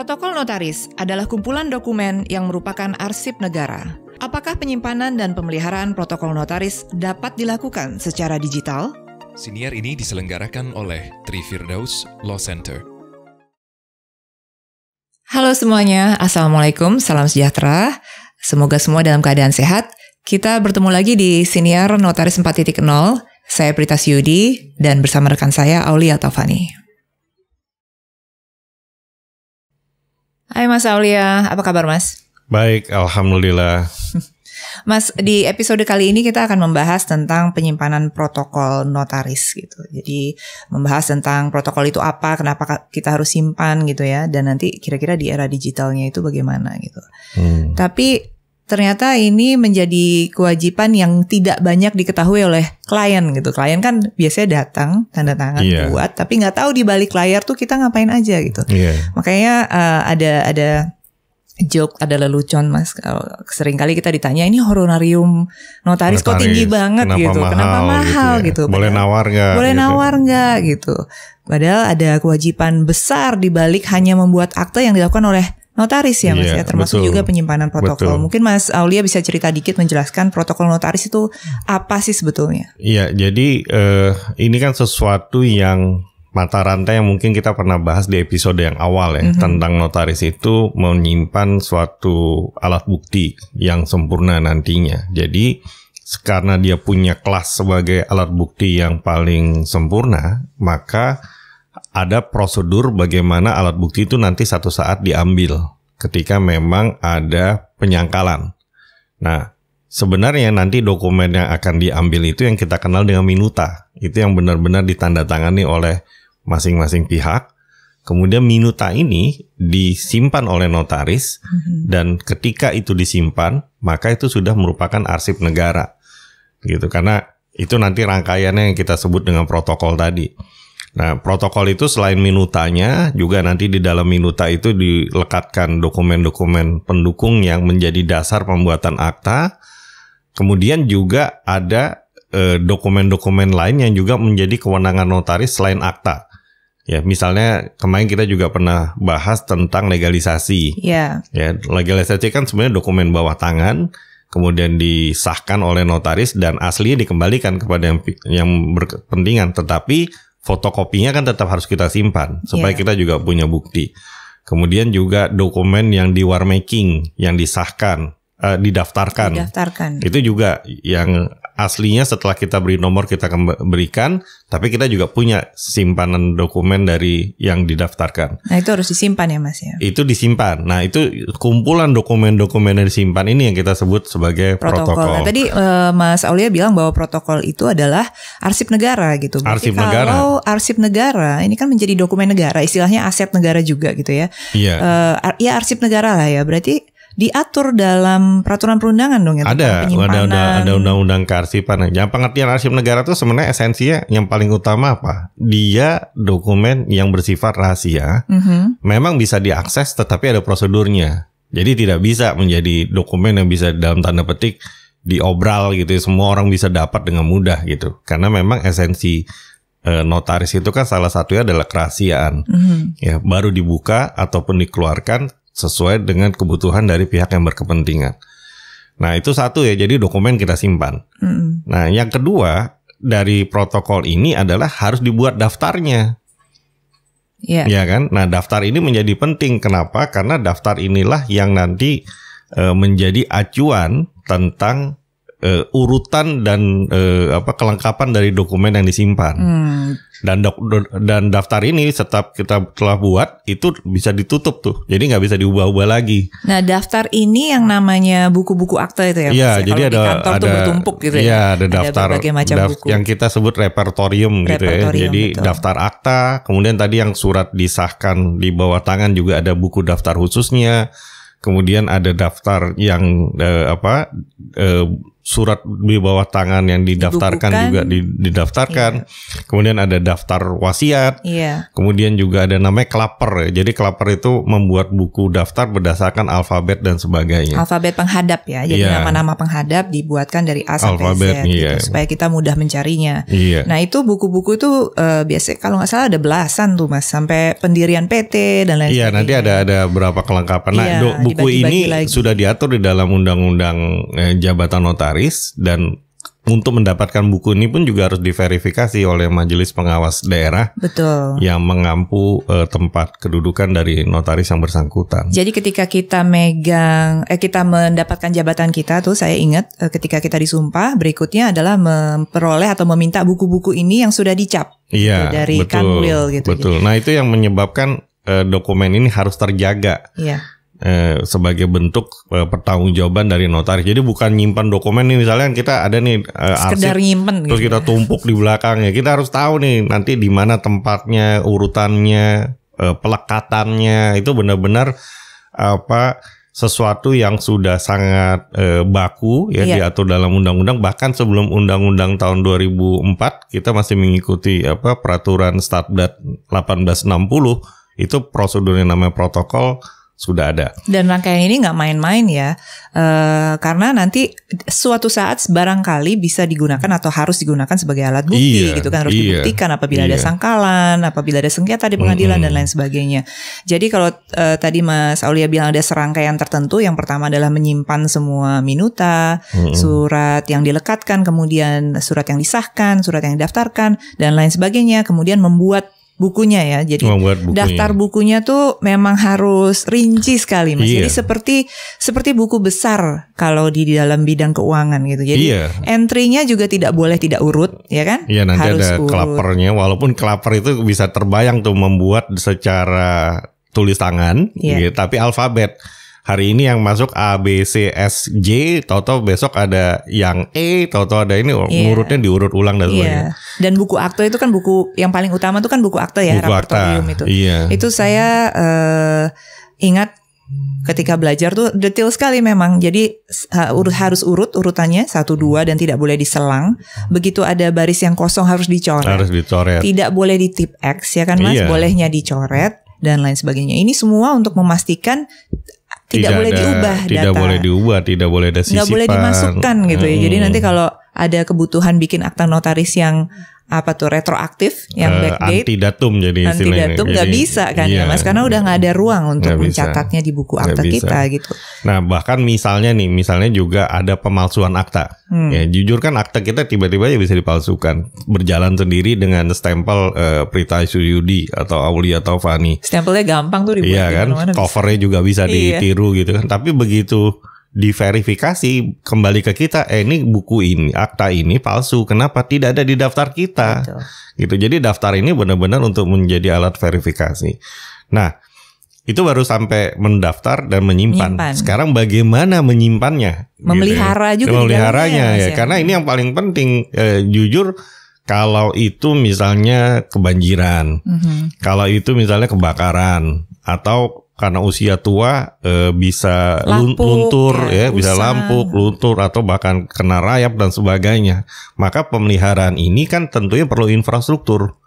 Protokol notaris adalah kumpulan dokumen yang merupakan arsip negara. Apakah penyimpanan dan pemeliharaan protokol notaris dapat dilakukan secara digital? Siniar ini diselenggarakan oleh Trifirdaus Law Center. Halo semuanya, Assalamualaikum, salam sejahtera. Semoga semua dalam keadaan sehat. Kita bertemu lagi di Siniar Notaris 4.0. Saya Prita Syudi dan bersama rekan saya Aulia Taufani. Hai Mas Aulia, apa kabar Mas? Baik, Alhamdulillah. Mas, di episode kali ini kita akan membahas tentang penyimpanan protokol notaris gitu. Jadi membahas tentang protokol itu apa, kenapa kita harus simpan gitu ya, dan nanti kira-kira di era digitalnya itu bagaimana gitu. Tapi ternyata ini menjadi kewajiban yang tidak banyak diketahui oleh klien gitu. Klien kan biasanya datang, tanda tangan buat, tapi nggak tahu di balik layar tuh kita ngapain aja gitu. Makanya ada joke, ada lelucon Mas. Sering kali kita ditanya, ini honorarium notaris kok tinggi banget gitu. Kenapa mahal gitu. Boleh nawar nggak? Boleh nawar nggak gitu. Padahal ada kewajiban besar di balik hanya membuat akte yang dilakukan oleh notaris ya Mas ya, termasuk juga penyimpanan protokol. Mungkin Mas Aulia bisa cerita dikit menjelaskan protokol notaris itu apa sih sebetulnya? Iya, jadi ini kan sesuatu yang mata rantai yang mungkin kita pernah bahas di episode yang awal ya, tentang notaris itu menyimpan suatu alat bukti yang sempurna nantinya. Jadi karena dia punya kelas sebagai alat bukti yang paling sempurna, maka ada prosedur bagaimana alat bukti itu nanti satu saat diambil ketika memang ada penyangkalan. Nah, sebenarnya nanti dokumen yang akan diambil itu yang kita kenal dengan minuta. Itu yang benar-benar ditandatangani oleh masing-masing pihak. Kemudian minuta ini disimpan oleh notaris dan ketika itu disimpan, maka itu sudah merupakan arsip negara. Gitu, karena itu nanti rangkaiannya yang kita sebut dengan protokol tadi. Nah, protokol itu selain minutanya, juga nanti di dalam minuta itu dilekatkan dokumen-dokumen pendukung yang menjadi dasar pembuatan akta. Kemudian juga ada dokumen-dokumen lain yang juga menjadi kewenangan notaris selain akta. Ya, misalnya kemarin kita juga pernah bahas tentang legalisasi. Ya, legalisasi kan sebenarnya dokumen bawah tangan, kemudian disahkan oleh notaris dan aslinya dikembalikan kepada yang berkepentingan, tetapi fotokopinya kan tetap harus kita simpan supaya kita juga punya bukti. Kemudian juga dokumen yang di warmaking, yang disahkan, didaftarkan. Itu juga yang aslinya setelah kita beri nomor kita berikan, tapi kita juga punya simpanan dokumen dari yang didaftarkan. Nah, itu harus disimpan ya Mas ya? Itu disimpan. Nah, itu kumpulan dokumen-dokumen yang disimpan ini yang kita sebut sebagai protokol. Nah, tadi Mas Aulia bilang bahwa protokol itu adalah arsip negara gitu. Berarti kalau arsip negara, ini kan menjadi dokumen negara, istilahnya aset negara juga gitu ya. Ya arsip negara lah ya, berarti diatur dalam peraturan perundangan dong ya? Ada undang-undang kearsipan. Yang pengertian arsip negara itu sebenarnya esensinya yang paling utama apa? Dia dokumen yang bersifat rahasia, memang bisa diakses tetapi ada prosedurnya. Jadi tidak bisa menjadi dokumen yang bisa dalam tanda petik diobral gitu, semua orang bisa dapat dengan mudah gitu. Karena memang esensi notaris itu kan salah satunya adalah kerahasiaan. Ya, baru dibuka ataupun dikeluarkan sesuai dengan kebutuhan dari pihak yang berkepentingan. Nah, itu satu ya, jadi dokumen kita simpan. Nah, yang kedua dari protokol ini adalah harus dibuat daftarnya. Ya kan? Nah, daftar ini menjadi penting. Kenapa? Karena daftar inilah yang nanti menjadi acuan tentang urutan dan kelengkapan dari dokumen yang disimpan. Dan daftar ini setiap kita telah buat itu bisa ditutup tuh, jadi nggak bisa diubah-ubah lagi. Nah, daftar ini yang namanya buku-buku akta itu ya? Iya, jadi kalau di kantor tuh bertumpuk gitu ya? Iya, ada daftar buku yang kita sebut repertorium gitu ya. Jadi daftar akta, kemudian tadi yang surat disahkan di bawah tangan juga ada buku daftar khususnya. Kemudian ada daftar yang surat di bawah tangan yang didaftarkan Dibukukan. juga didaftarkan. Kemudian ada daftar wasiat. Iya. Kemudian juga ada namanya klaper ya. Jadi klaper itu membuat buku daftar berdasarkan alfabet dan sebagainya. Alfabet penghadap ya. Jadi Iya. nama-nama penghadap dibuatkan dari A sampai Alfabet, Z gitu, iya. supaya kita mudah mencarinya. Iya. Nah itu buku-buku itu biasanya kalau nggak salah ada belasan tuh Mas, sampai pendirian PT dan lain Iya, nanti sebagainya. ada berapa kelengkapan. Nah, Iya, buku dibagi-bagi ini lagi. sudah diatur di dalam undang-undang jabatan notaris, dan untuk mendapatkan buku ini pun juga harus diverifikasi oleh Majelis Pengawas Daerah Betul. yang mengampu tempat kedudukan dari notaris yang bersangkutan. Jadi ketika kita kita mendapatkan jabatan kita tuh, saya ingat ketika kita disumpah, berikutnya adalah memperoleh atau meminta buku-buku ini yang sudah dicap Iya, dari betul, Kanwil gitu. betul. Nah, itu yang menyebabkan dokumen ini harus terjaga. Iya. Sebagai bentuk pertanggungjawaban dari notaris. Jadi bukan nyimpan dokumen nih, misalnya kita ada nih Sekedar arsip, nyimpen terus gitu kita ya. tumpuk di belakangnya. Kita harus tahu nih nanti di mana tempatnya, urutannya, pelekatannya. Itu benar-benar sesuatu yang sudah sangat baku ya, Iya. diatur dalam undang-undang. Bahkan sebelum undang-undang tahun 2004 kita masih mengikuti peraturan Statdat 1860, itu prosedur yang namanya protokol sudah ada. Dan rangkaian ini nggak main-main ya, karena nanti suatu saat barangkali bisa digunakan atau harus digunakan sebagai alat bukti gitu kan, harus dibuktikan apabila ada sangkalan, apabila ada sengketa di pengadilan dan lain sebagainya. Jadi kalau tadi Mas Aulia bilang ada serangkaian tertentu, yang pertama adalah menyimpan semua minuta, surat yang dilekatkan, kemudian surat yang disahkan, surat yang didaftarkan dan lain sebagainya, kemudian membuat bukunya ya. Jadi daftar bukunya tuh memang harus rinci sekali Mas. Iya. Jadi seperti buku besar kalau di dalam bidang keuangan gitu. Jadi entry-nya juga tidak boleh tidak urut, ya kan? Iya, nanti harus ada klapernya. Walaupun klaper itu bisa terbayang tuh membuat secara tulis tangan, gitu, tapi alfabet. Hari ini yang masuk A, B, C, S, J, toto besok ada yang E, toto ada ini, ngurutnya diurut ulang dan sebagainya. Dan buku akte itu kan buku yang paling utama itu kan buku akte ya, buku repertorium itu. Iya. Itu saya ingat ketika belajar tuh detail sekali memang. Jadi harus urutannya 1, 2 dan tidak boleh diselang. Begitu ada baris yang kosong harus dicoret. Harus dicoret. Tidak boleh di tip X ya kan Mas, bolehnya dicoret dan lain sebagainya. Ini semua untuk memastikan tidak boleh diubah data. Tidak boleh diubah, tidak boleh ada sisipan. Nggak boleh dimasukkan gitu ya. Jadi nanti kalau ada kebutuhan bikin akta notaris yang retroaktif, yang backdate, antidatum jadi istilahnya. Antidatum nggak bisa kan ya Mas, karena udah nggak ada ruang untuk mencatatnya di buku akta kita gitu. Nah bahkan misalnya juga ada pemalsuan akta. Ya jujur kan akta kita tiba-tiba ya bisa dipalsukan, berjalan sendiri dengan stempel Prita Suyudi atau Aulia Taufani. Stempelnya gampang tuh dibuat. Iya kan, covernya juga bisa ditiru gitu kan. Tapi begitu diverifikasi kembali ke kita, ini buku ini, akta ini palsu. Kenapa? Tidak ada di daftar kita. Betul. Gitu. Jadi daftar ini benar-benar untuk menjadi alat verifikasi. Nah, itu baru sampai mendaftar dan menyimpan. Sekarang bagaimana menyimpannya? Memelihara gitu ya. juga. Memeliharanya ya. Karena ini yang paling penting. Jujur, kalau itu misalnya kebanjiran, kalau itu misalnya kebakaran, atau karena usia tua bisa luntur ya, bisa lampuk, luntur, atau bahkan kena rayap dan sebagainya. Maka pemeliharaan ini kan tentunya perlu infrastruktur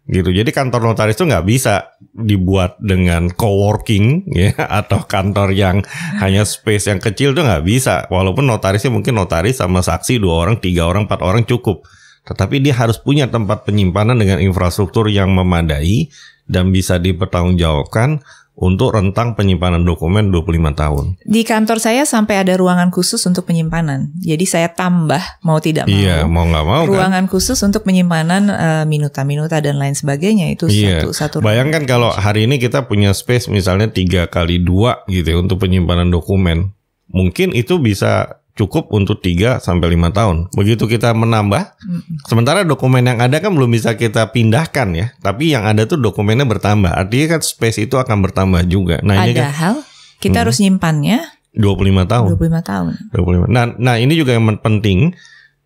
gitu. Jadi kantor notaris itu nggak bisa dibuat dengan coworking ya, atau kantor yang hanya space yang kecil, itu nggak bisa. Walaupun notarisnya mungkin notaris sama saksi 2 orang, 3 orang, 4 orang cukup. Tetapi dia harus punya tempat penyimpanan dengan infrastruktur yang memadai dan bisa dipertanggungjawabkan untuk rentang penyimpanan dokumen 25 tahun. Di kantor saya sampai ada ruangan khusus untuk penyimpanan. Jadi saya tambah mau tidak mau. Iya, mau nggak mau ruangan khusus untuk penyimpanan minuta-minuta dan lain sebagainya. Itu satu Bayangkan kalau hari ini kita punya space misalnya 3x2 gitu ya, untuk penyimpanan dokumen. Mungkin itu bisa cukup untuk 3 sampai 5 tahun. Begitu kita menambah, sementara dokumen yang ada kan belum bisa kita pindahkan ya. Tapi yang ada tuh dokumennya bertambah. Artinya kan space itu akan bertambah juga. Nah, ini padahal kita harus nyimpannya 25 tahun. 25 tahun. 25. Nah, ini juga yang penting.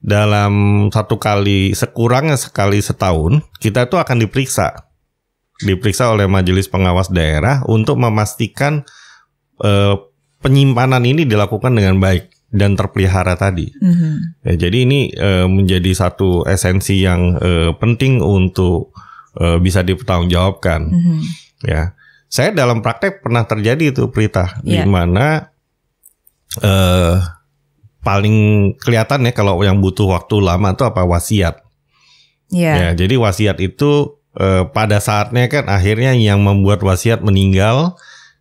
Dalam sekurangnya sekali setahun, kita tuh akan diperiksa oleh Majelis Pengawas Daerah untuk memastikan penyimpanan ini dilakukan dengan baik. dan terpelihara tadi. Ya, jadi ini menjadi satu esensi yang penting untuk bisa dipertanggungjawabkan. Ya, saya dalam praktek pernah terjadi itu Prita, di mana paling kelihatan ya kalau yang butuh waktu lama itu apa, wasiat. Ya, jadi wasiat itu pada saatnya kan akhirnya yang membuat wasiat meninggal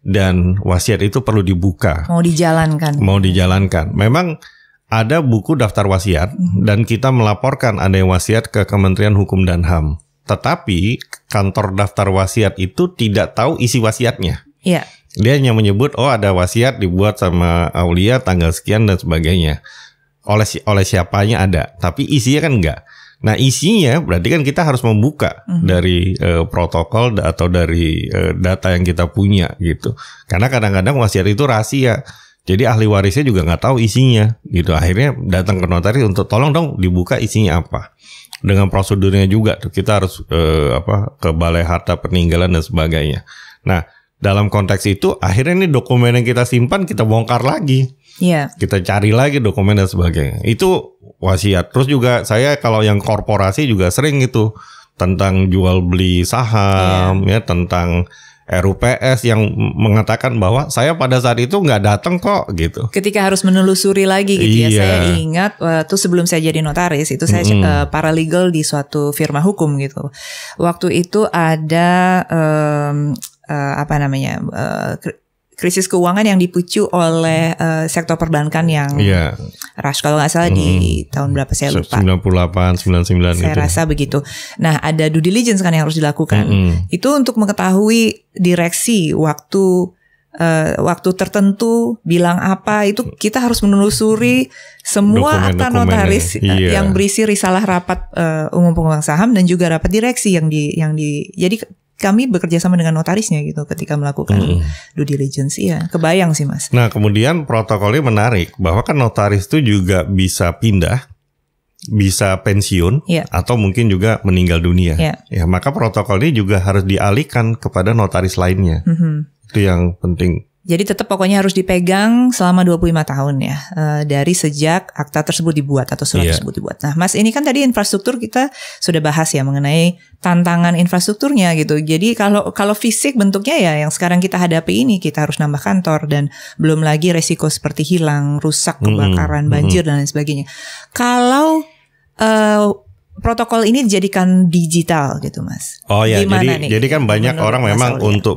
dan wasiat itu perlu dibuka. Mau dijalankan. Memang ada buku daftar wasiat dan kita melaporkan ada yang wasiat ke Kementerian Hukum dan HAM. Tetapi kantor daftar wasiat itu tidak tahu isi wasiatnya. Iya. Dia hanya menyebut ada wasiat dibuat sama Aulia tanggal sekian dan sebagainya. Oleh siapanya ada, tapi isinya kan enggak. Nah isinya berarti kan kita harus membuka dari protokol atau dari data yang kita punya gitu. Karena kadang-kadang wasiat itu rahasia. Jadi ahli warisnya juga nggak tahu isinya gitu. Akhirnya datang ke notaris untuk tolong dong dibuka isinya apa. Dengan prosedurnya juga tuh kita harus ke Balai Harta Peninggalan dan sebagainya. Nah dalam konteks itu akhirnya ini dokumen yang kita simpan kita bongkar lagi. Kita cari lagi dokumen dan sebagainya. Itu wasiat. Terus juga saya kalau yang korporasi juga sering itu tentang jual beli saham ya, tentang RUPS yang mengatakan bahwa saya pada saat itu nggak datang kok gitu. Ketika harus menelusuri lagi gitu ya. Saya ingat waktu sebelum saya jadi notaris itu saya paralegal di suatu firma hukum gitu. Waktu itu ada krisis keuangan yang dipicu oleh sektor perbankan yang rush kalau nggak salah di tahun berapa saya lupa. 98, 99 saya rasa begitu. Nah ada due diligence kan yang harus dilakukan. Itu untuk mengetahui direksi waktu tertentu bilang apa itu kita harus menelusuri semua akta notaris yang berisi risalah rapat umum pemegang saham dan juga rapat direksi yang di jadi kami bekerja sama dengan notarisnya gitu ketika melakukan due diligence. Kebayang sih Mas. Nah kemudian protokolnya menarik bahwa kan notaris itu juga bisa pindah, bisa pensiun, atau mungkin juga meninggal dunia. Ya maka protokol ini juga harus dialihkan kepada notaris lainnya. Itu yang penting. Jadi tetap pokoknya harus dipegang selama 25 tahun ya, dari sejak akta tersebut dibuat atau surat tersebut dibuat. Nah Mas ini kan tadi infrastruktur kita sudah bahas ya mengenai tantangan infrastrukturnya gitu. Jadi kalau fisik bentuknya ya yang sekarang kita hadapi ini kita harus nambah kantor dan belum lagi resiko seperti hilang, rusak, kebakaran, banjir dan lain sebagainya. Kalau protokol ini dijadikan digital gitu Mas. Jadi kan banyak orang memang untuk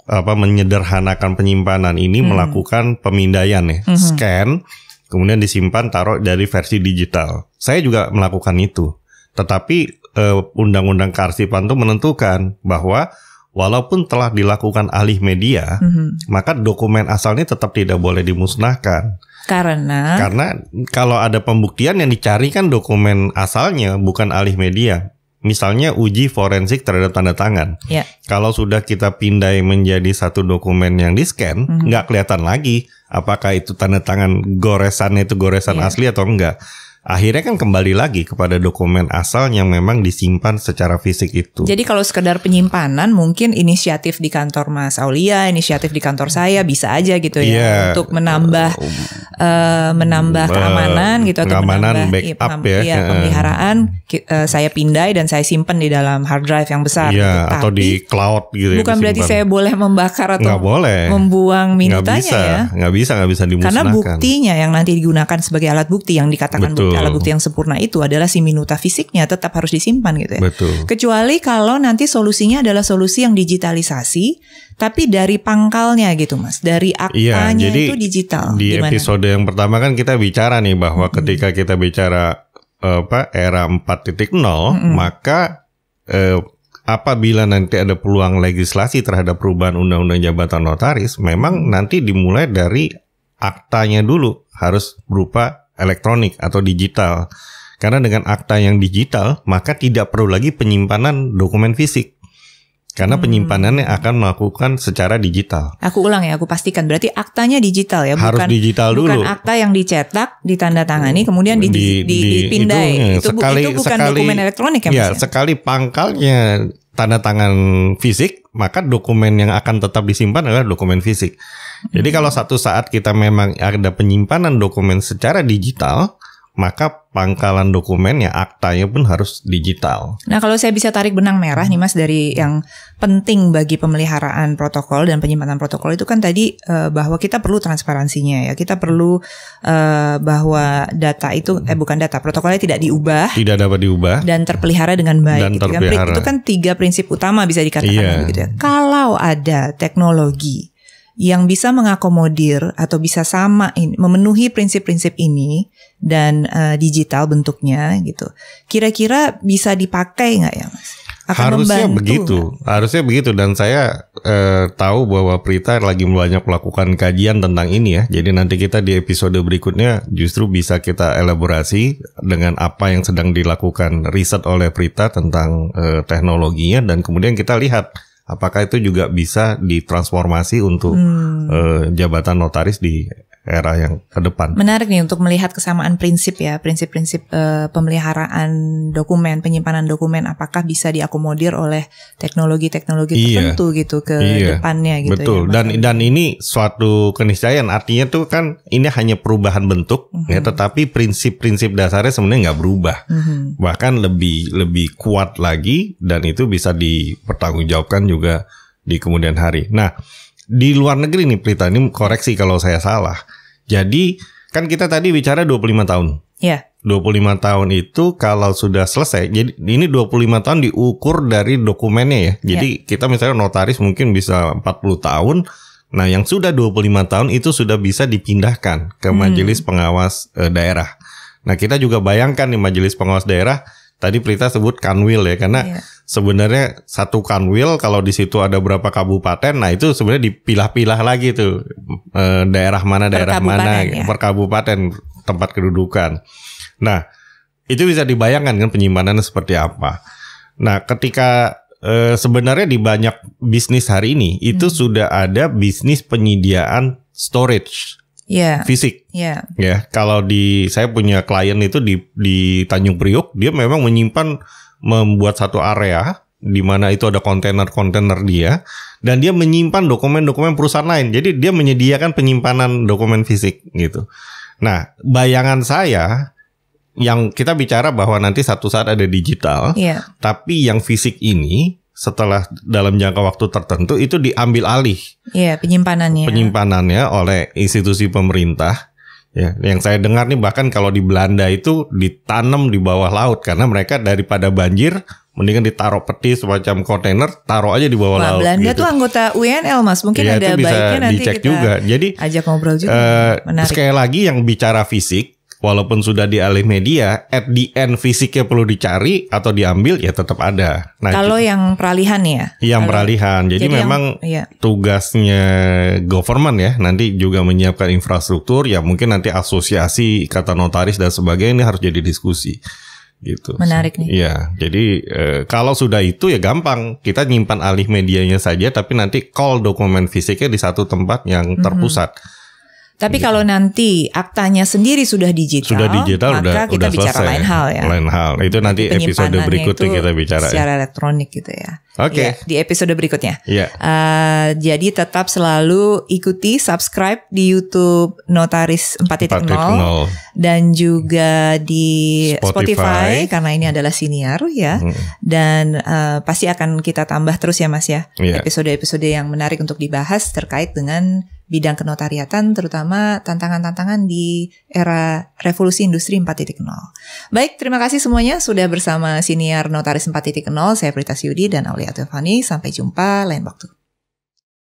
menyederhanakan penyimpanan ini melakukan pemindaian ya, scan, kemudian disimpan taruh dari versi digital. Saya juga melakukan itu. Tetapi Undang-Undang Kearsipan itu menentukan bahwa walaupun telah dilakukan alih media, maka dokumen asalnya tetap tidak boleh dimusnahkan. Karena kalau ada pembuktian yang dicari kan dokumen asalnya bukan alih media. Misalnya uji forensik terhadap tanda tangan. Kalau sudah kita pindai menjadi satu dokumen yang di-scan, nggak kelihatan lagi apakah itu tanda tangan goresannya itu goresan asli atau enggak. Akhirnya kan kembali lagi kepada dokumen asal yang memang disimpan secara fisik itu. Jadi kalau sekedar penyimpanan mungkin inisiatif di kantor Mas Aulia, inisiatif di kantor saya bisa aja gitu ya untuk menambah keamanan gitu atau menambah backup pemeliharaan. Saya pindai dan saya simpan di dalam hard drive yang besar gitu. Atau di cloud gitu. Bukan berarti saya boleh membakar atau membuang minutanya Nggak bisa dimusnahkan. Karena buktinya yang nanti digunakan sebagai alat bukti yang dikatakan alat bukti yang sempurna itu adalah si minuta fisiknya tetap harus disimpan gitu ya. Kecuali kalau nanti solusinya adalah solusi yang digitalisasi tapi dari pangkalnya gitu Mas, dari aktanya itu digital. Di episode yang pertama kan kita bicara nih bahwa ketika kita bicara era 4.0 maka apabila nanti ada peluang legislasi terhadap perubahan undang-undang jabatan notaris, memang nanti dimulai dari aktanya dulu harus berupa elektronik atau digital. Karena dengan akta yang digital, maka tidak perlu lagi penyimpanan dokumen fisik. Karena penyimpanannya akan melakukan secara digital. Aku ulang ya, aku pastikan. Berarti aktanya digital ya, harus digital dulu. Bukan akta yang dicetak, ditandatangani, kemudian dipindai. Itu bukan dokumen elektronik ya Mas? Ya, sekali pangkalnya tanda tangan fisik, maka dokumen yang akan tetap disimpan adalah dokumen fisik. Jadi kalau satu saat kita memang ada penyimpanan dokumen secara digital, maka pangkalan dokumennya, aktanya pun harus digital. Nah, kalau saya bisa tarik benang merah nih Mas, dari yang penting bagi pemeliharaan protokol dan penyimpanan protokol itu kan tadi bahwa kita perlu transparansinya ya. Kita perlu bahwa data itu bukan data, protokolnya tidak diubah. Tidak dapat diubah. Dan terpelihara dengan baik. Dan gitu terpelihara. Kan. Itu kan 3 prinsip utama bisa dikatakan begitu ya. Kalau ada teknologi yang bisa mengakomodir atau bisa sama memenuhi prinsip-prinsip ini dan digital bentuknya gitu, kira-kira bisa dipakai nggak ya Mas? Akan harusnya membantu begitu, gak? Harusnya begitu. Dan saya tahu bahwa Prita lagi banyak melakukan kajian tentang ini ya. Jadi nanti kita di episode berikutnya justru bisa kita elaborasi dengan apa yang sedang dilakukan riset oleh Prita tentang teknologinya, dan kemudian kita lihat apakah itu juga bisa ditransformasi untuk jabatan notaris di era yang ke depan. Menarik nih untuk melihat kesamaan prinsip ya, prinsip-prinsip pemeliharaan dokumen, penyimpanan dokumen, apakah bisa diakomodir oleh teknologi-teknologi tertentu gitu ke depannya gitu. Betul. Ya. Dan ini suatu keniscayaan, artinya tuh kan ini hanya perubahan bentuk ya, tetapi prinsip-prinsip dasarnya sebenarnya nggak berubah. Bahkan lebih kuat lagi, dan itu bisa dipertanggungjawabkan juga di kemudian hari. Nah, di luar negeri nih Prita, ini koreksi kalau saya salah. Jadi kan kita tadi bicara 25 tahun. Iya. 25 tahun itu kalau sudah selesai, jadi ini 25 tahun diukur dari dokumennya ya. Jadi kita misalnya notaris mungkin bisa 40 tahun. Nah, yang sudah 25 tahun itu sudah bisa dipindahkan ke majelis pengawas daerah. Nah, kita juga bayangkan nih majelis pengawas daerah, tadi Prita sebut kanwil ya, karena sebenarnya satu kanwil kalau di situ ada berapa kabupaten, nah itu sebenarnya dipilah-pilah lagi tuh daerah mana per kabupaten tempat kedudukan. Nah, itu bisa dibayangkan kan penyimpanannya seperti apa. Nah, ketika sebenarnya di banyak bisnis hari ini itu sudah ada bisnis penyediaan storage fisik. Ya, kalau saya punya klien itu di Tanjung Priok, dia memang membuat satu area di mana itu ada kontainer-kontainer dia, dan dia menyimpan dokumen-dokumen perusahaan lain. Jadi dia menyediakan penyimpanan dokumen fisik gitu. Nah, bayangan saya yang kita bicara bahwa nanti satu saat ada digital, tapi yang fisik ini setelah dalam jangka waktu tertentu itu diambil alih. Penyimpanannya oleh institusi pemerintah. Ya, yang saya dengar nih bahkan kalau di Belanda itu ditanam di bawah laut, karena mereka daripada banjir mendingan ditaruh peti semacam kontainer, taruh aja di bawah laut. Belanda gitu. tuh anggota UNL Mas, mungkin ada baiknya nanti dicek kita juga. Jadi ajak ngobrol juga. Sekali lagi yang bicara fisik, walaupun sudah dialih media, at the end fisiknya perlu dicari atau diambil ya tetap ada. Nah, kalau yang peralihan ya? Yang peralihan. Jadi memang tugasnya government ya nanti juga menyiapkan infrastruktur, ya mungkin nanti asosiasi kata notaris dan sebagainya ini harus jadi diskusi. Gitu. Menarik nih. Iya, jadi kalau sudah itu ya gampang, kita nyimpan alih medianya saja, tapi nanti call dokumen fisiknya di satu tempat yang terpusat. Tapi kalau nanti aktanya sendiri sudah digital maka kita bicara selesai. Lain hal ya. Lain hal. Itu nanti episode berikutnya kita bicara. Secara elektronik gitu ya. Oke. Ya, di episode berikutnya. Iya. Jadi tetap selalu ikuti, subscribe di YouTube Notaris 4.0 dan juga di Spotify karena ini adalah siniar ya. Dan pasti akan kita tambah terus ya Mas ya. Episode-episode yang menarik untuk dibahas terkait dengan bidang kenotariatan, terutama tantangan-tantangan di era revolusi industri 4.0. Baik, terima kasih semuanya sudah bersama siniar Notaris 4.0. Saya Prita Siyudi dan Aulia Teofani. Sampai jumpa lain waktu.